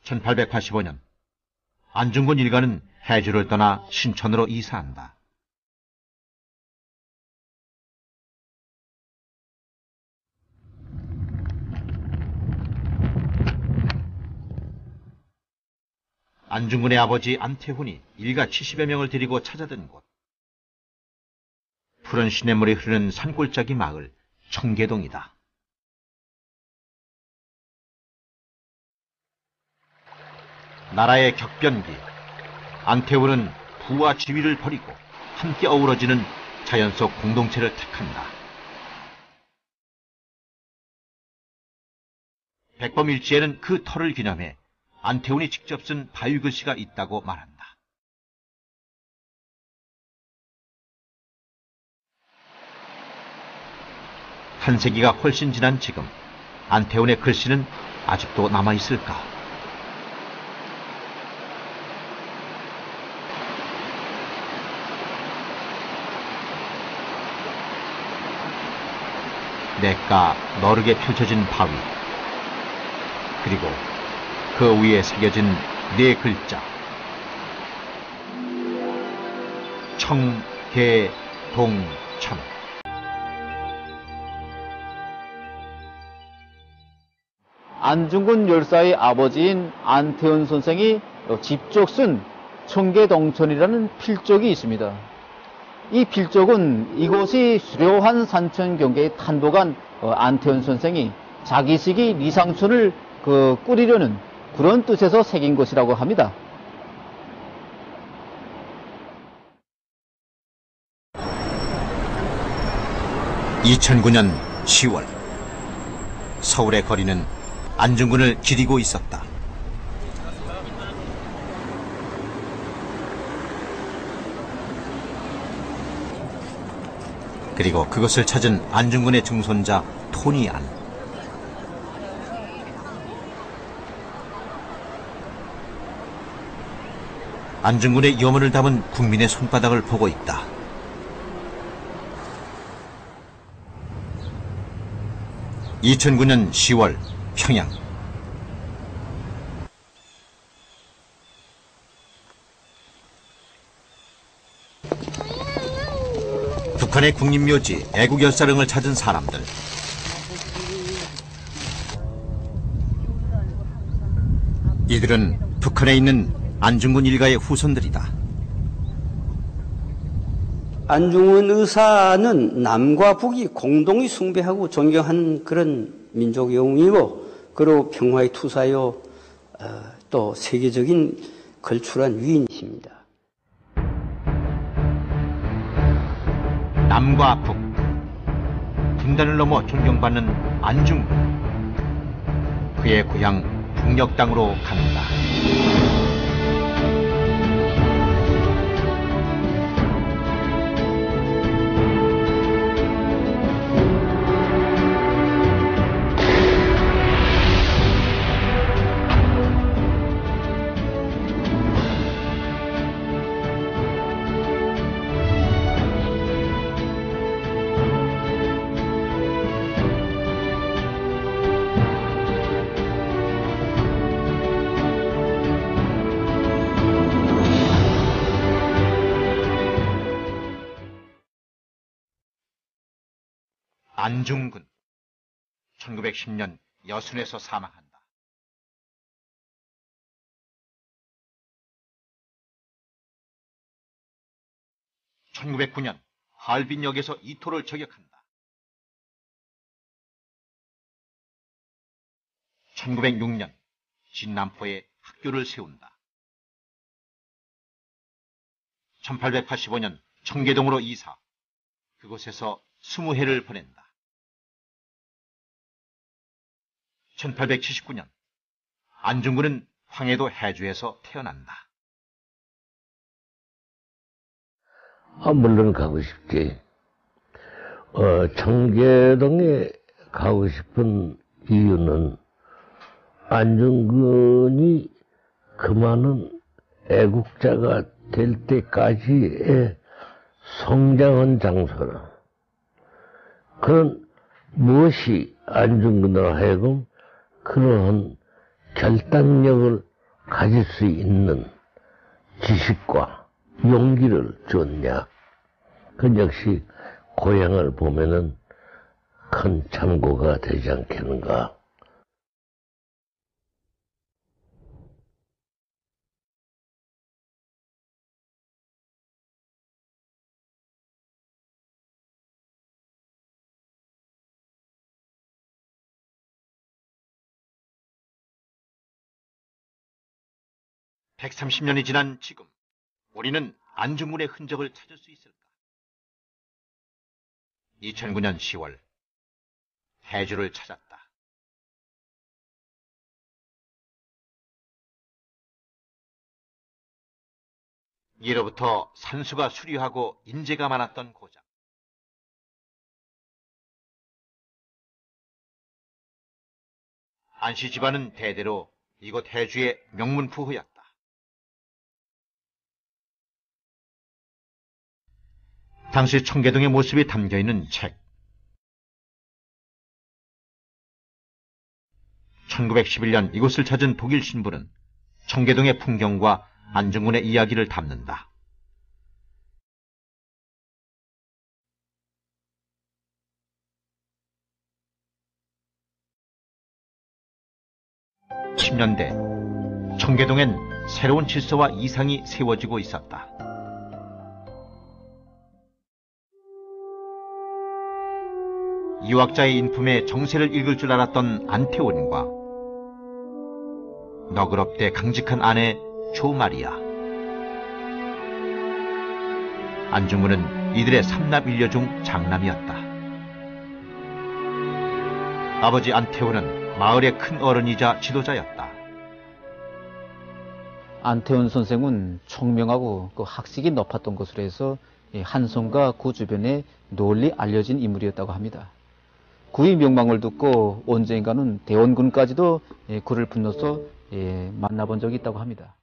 (1885년) 안중근 일가는 해주를 떠나 신천으로 이사한다. 안중근의 아버지 안태훈이 일가 70여 명을 데리고 찾아든 곳. 푸른 시냇물이 흐르는 산골짜기 마을 청계동이다. 나라의 격변기, 안태훈은 부와 지위를 버리고 함께 어우러지는 자연 속 공동체를 택한다. 백범일지에는 그 터를 기념해 안태훈이 직접 쓴 바위글씨가 있다고 말한다. 한 세기가 훨씬 지난 지금 안태훈의 글씨는 아직도 남아있을까? 냇가 너르게 펼쳐진 바위, 그리고 그 위에 새겨진 네 글자 청계동천. 안중근 열사의 아버지인 안태훈 선생이 직접 쓴 청계동천이라는 필적이 있습니다. 이 필적은 이곳이 수려한 산천 경계에 탄도간 안태훈 선생이 자기 시기 리상촌을 꾸리려는 그런 뜻에서 새긴 것이라고 합니다. (2009년 10월) 서울의 거리는 안중근을 기리고 있었다. 그리고 그것을 찾은 안중근의 증손자 토니안. 안중근의 염원을 담은 국민의 손바닥을 보고 있다. (2009년 10월) 평양. 북한의 국립묘지 애국열사릉을 찾은 사람들. 이들은 북한에 있는 안중근 일가의 후손들이다. 안중근 의사는 남과 북이 공동히 숭배하고 존경한 그런 민족 영웅이고, 그리고 평화의 투사요, 또 세계적인 걸출한 위인이십니다. 남과 북, 분단을 넘어 존경받는 안중근. 그의 고향 북녘 땅으로 간다. 안중근 1910년 여순에서 사망한다. 1909년 하얼빈역에서 이토를 저격한다. 1906년 진남포에 학교를 세운다. 1885년 청계동으로 이사, 그곳에서 20해를 보낸다. 1879년 안중근은 황해도 해주에서 태어난다. 물론 가고 싶지. 청계동에 가고 싶은 이유는 안중근이 그 많은 애국자가 될 때까지의 성장한 장소라. 그런 무엇이 안중근으로 하여금 그러한 결단력을 가질 수 있는 지식과 용기를 줬냐. 그 역시 고향을 보면은 큰 참고가 되지 않겠는가. (130년이) 지난 지금 우리는 안중근의 흔적을 찾을 수 있을까? 2009년 10월 해주를 찾았다. 예로부터 산수가 수려하고 인재가 많았던 고장. 안씨 집안은 대대로 이곳 해주의 명문부호였다. 당시 청계동의 모습이 담겨있는 책. 1911년 이곳을 찾은 독일 신부는 청계동의 풍경과 안중근의 이야기를 담는다. (10년대) 청계동엔 새로운 질서와 이상이 세워지고 있었다. 유학자의 인품에 정세를 읽을 줄 알았던 안태원과 너그럽되 강직한 아내 조마리아. 안중근은 이들의 삼남일녀 중 장남이었다. 아버지 안태원은 마을의 큰 어른이자 지도자였다. 안태원 선생은 총명하고 그 학식이 높았던 것으로 해서 한성과 그 주변에 널리 알려진 인물이었다고 합니다. 그의 명망을 듣고 언젠가는 대원군까지도 그를 불러서 만나본 적이 있다고 합니다.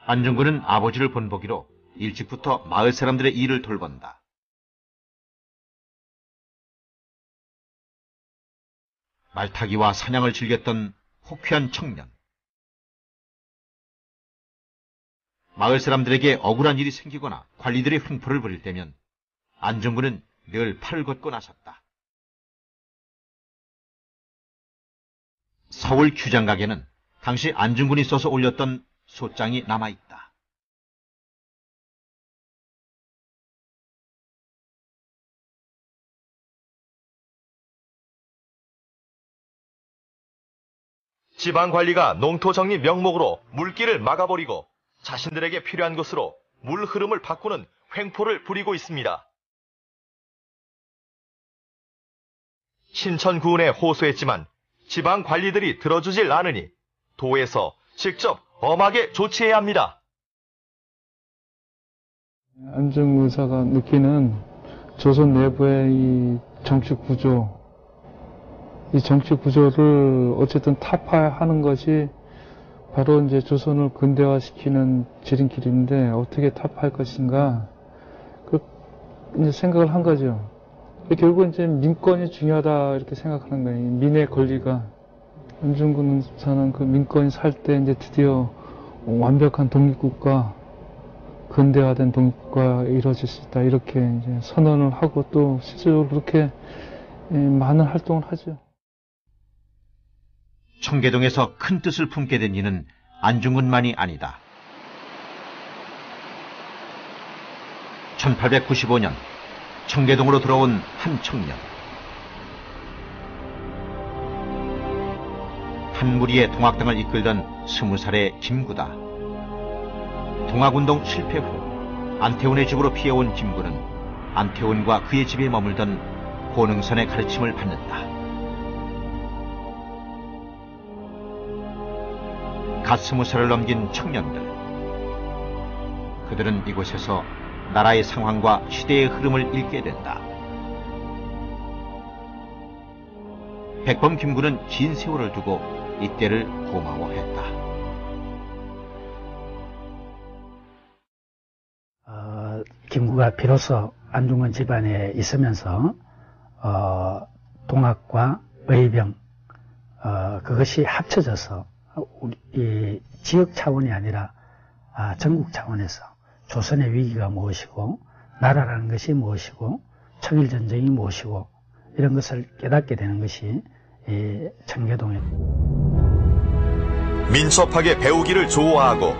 안중근은 아버지를 본보기로 일찍부터 마을 사람들의 일을 돌본다. 말타기와 사냥을 즐겼던 호쾌한 청년. 마을 사람들에게 억울한 일이 생기거나 관리들의 횡포를 부릴 때면 안중근은 늘 팔을 걷고 나섰다. 서울 규장각에는 당시 안중근이 써서 올렸던 소장이 남아있다. 지방관리가 농토정리 명목으로 물길을 막아버리고 자신들에게 필요한 곳으로 물 흐름을 바꾸는 횡포를 부리고 있습니다. 신천군에 호소했지만 지방관리들이 들어주질 않으니 도에서 직접 엄하게 조치해야 합니다. 안중근 의사가 느끼는 조선 내부의 이 정치 구조, 이 정치 구조를 어쨌든 타파하는 것이 바로 이제 조선을 근대화시키는 지름길인데 어떻게 타파할 것인가 이제 생각을 한 거죠. 결국 이제 민권이 중요하다 이렇게 생각하는 거예요. 민의 권리가. 안중근 의사는 그 민권이 살 때 이제 드디어 완벽한 독립국가, 근대화된 독립국가 이루어질 수 있다 이렇게 이제 선언을 하고 또 실질적으로 그렇게 많은 활동을 하죠. 청계동에서 큰 뜻을 품게 된 이는 안중근만이 아니다. 1895년 청계동으로 들어온 한 청년. 한 무리의 동학당을 이끌던 20살의 김구다. 동학운동 실패 후 안태원의 집으로 피해온 김구는 안태원과 그의 집에 머물던 고능선의 가르침을 받는다. 갓 20살을 넘긴 청년들. 그들은 이곳에서 나라의 상황과 시대의 흐름을 읽게 된다. 백범 김구는 긴 세월을 두고 이때를 고마워했다. 김구가 비로소 안중근 집안에 있으면서 동학과 의병 그것이 합쳐져서 이 지역 차원이 아니라 전국 차원에서 조선의 위기가 무엇이고 나라라는 것이 무엇이고 청일전쟁이 무엇이고 이런 것을 깨닫게 되는 것이 이 청계동입니다. 민첩하게 배우기를 좋아하고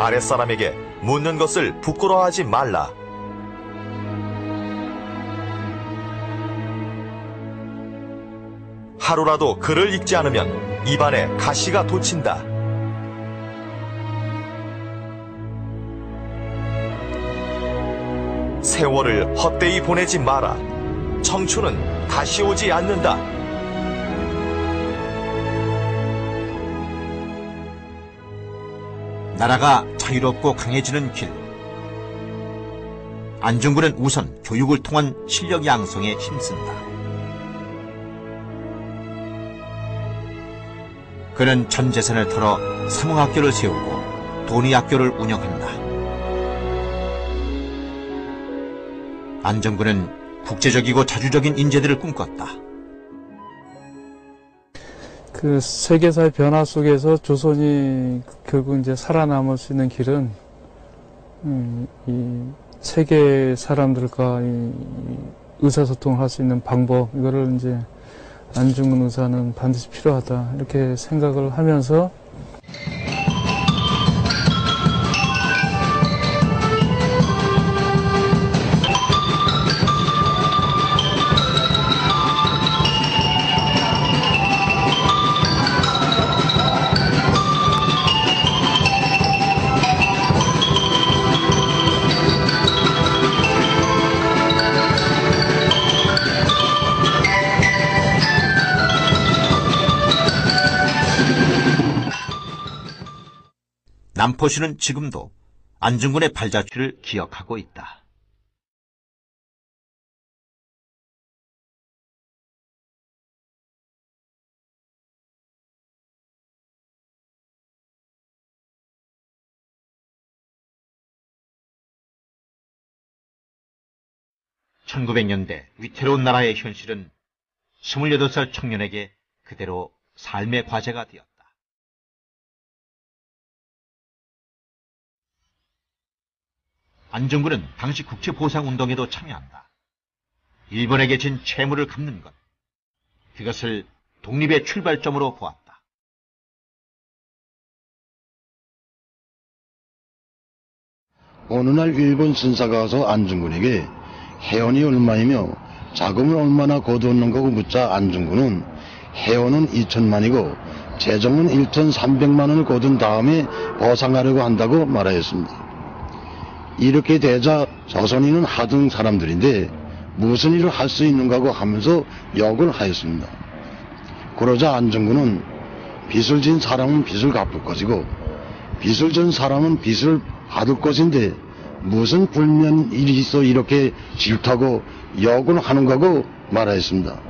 아랫사람에게 묻는 것을 부끄러워하지 말라. 하루라도 글을 읽지 않으면 입안에 가시가 돋친다. 세월을 헛되이 보내지 마라. 청춘은 다시 오지 않는다. 나라가 자유롭고 강해지는 길. 안중근은 우선 교육을 통한 실력 양성에 힘쓴다. 그는 전 재산을 털어 삼흥학교를 세우고 돈이학교를 운영한다. 안중근은 국제적이고 자주적인 인재들을 꿈꿨다. 그 세계사의 변화 속에서 조선이 결국 이제 살아남을 수 있는 길은 이 세계 사람들과 의사소통을 할 수 있는 방법, 이거를 이제 안중근 의사는 반드시 필요하다 이렇게 생각을 하면서 남포시는 지금도 안중근의 발자취를 기억하고 있다. (1900년대) 위태로운 나라의 현실은 28살 청년에게 그대로 삶의 과제가 되었다. 안중근은 당시 국채보상운동에도 참여한다. 일본에게 진 채무를 갚는 것, 그것을 독립의 출발점으로 보았다. 어느 날 일본 선사가 와서 안중근에게 회원이 얼마이며 자금을 얼마나 거두었는가 묻자 안중근은 회원은 2천만이고 재정은 1,300만 원을 거둔 다음에 보상하려고 한다고 말하였습니다. 이렇게 되자 조선인은 하등 사람들인데 무슨 일을 할 수 있는가 하면서 욕을 하였습니다. 그러자 안중근은 빚을 진 사람은 빚을 갚을 것이고 빚을 진 사람은 빚을 받을 것인데 무슨 불면 일이 있어 이렇게 질타고 욕을 하는가고 말하였습니다.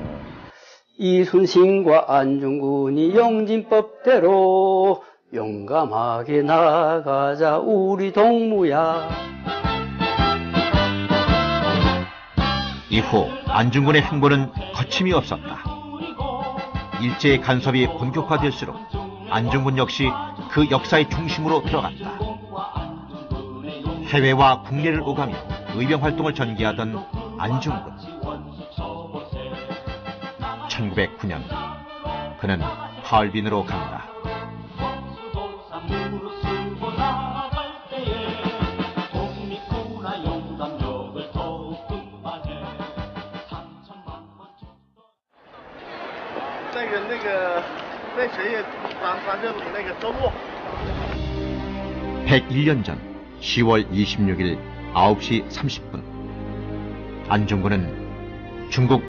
이순신과 안중근이 영진법대로 용감하게 나가자 우리 동무야. 이후 안중근의 행보는 거침이 없었다. 일제의 간섭이 본격화될수록 안중근 역시 그 역사의 중심으로 들어갔다. 해외와 국내를 오가며 의병 활동을 전개하던 안중근. 1909년 그는 하얼빈으로 간다. (101년) 전 10월 26일 9시 30분 안중근은 중국